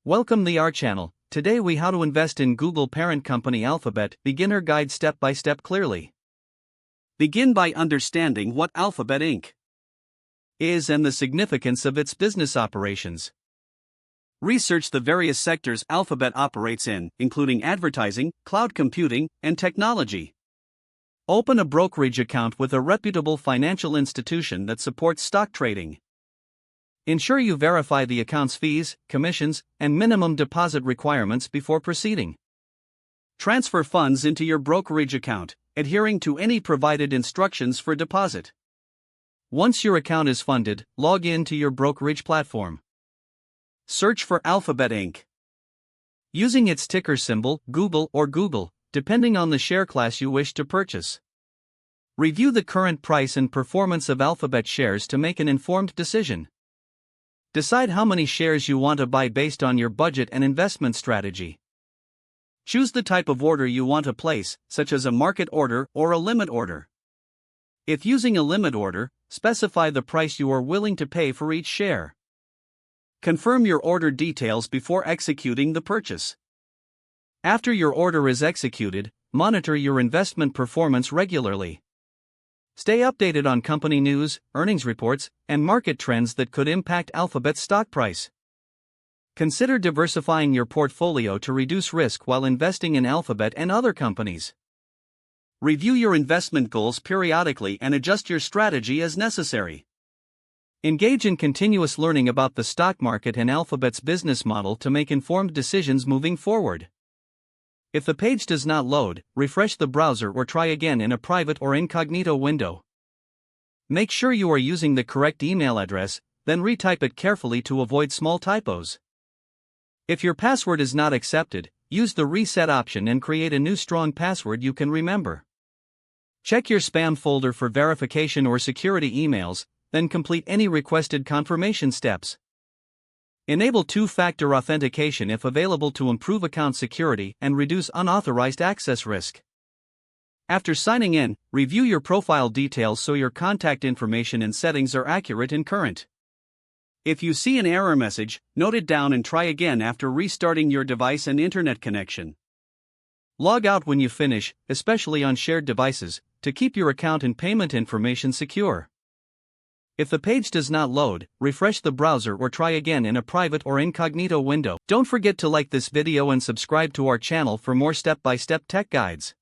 Welcome to our channel. Today we how to invest in Google parent company Alphabet, beginner guide step by step clearly. Begin by understanding what Alphabet Inc. is and the significance of its business operations. Research the various sectors Alphabet operates in, including advertising, cloud computing, and technology. Open a brokerage account with a reputable financial institution that supports stock trading. Ensure you verify the account's fees, commissions, and minimum deposit requirements before proceeding. Transfer funds into your brokerage account, adhering to any provided instructions for deposit. Once your account is funded, log in to your brokerage platform. Search for Alphabet Inc. Using its ticker symbol, Google or Google, depending on the share class you wish to purchase. Review the current price and performance of Alphabet shares to make an informed decision. Decide how many shares you want to buy based on your budget and investment strategy. Choose the type of order you want to place, such as a market order or a limit order. If using a limit order, specify the price you are willing to pay for each share. Confirm your order details before executing the purchase. After your order is executed, monitor your investment performance regularly. Stay updated on company news, earnings reports, and market trends that could impact Alphabet's stock price. Consider diversifying your portfolio to reduce risk while investing in Alphabet and other companies. Review your investment goals periodically and adjust your strategy as necessary. Engage in continuous learning about the stock market and Alphabet's business model to make informed decisions moving forward. If the page does not load, refresh the browser or try again in a private or incognito window. Make sure you are using the correct email address, then retype it carefully to avoid small typos. If your password is not accepted, use the reset option and create a new strong password you can remember. Check your spam folder for verification or security emails, then complete any requested confirmation steps. Enable two-factor authentication if available to improve account security and reduce unauthorized access risk. After signing in, review your profile details so your contact information and settings are accurate and current. If you see an error message, note it down and try again after restarting your device and internet connection. Log out when you finish, especially on shared devices, to keep your account and payment information secure. If the page does not load, refresh the browser or try again in a private or incognito window. Don't forget to like this video and subscribe to our channel for more step-by-step tech guides.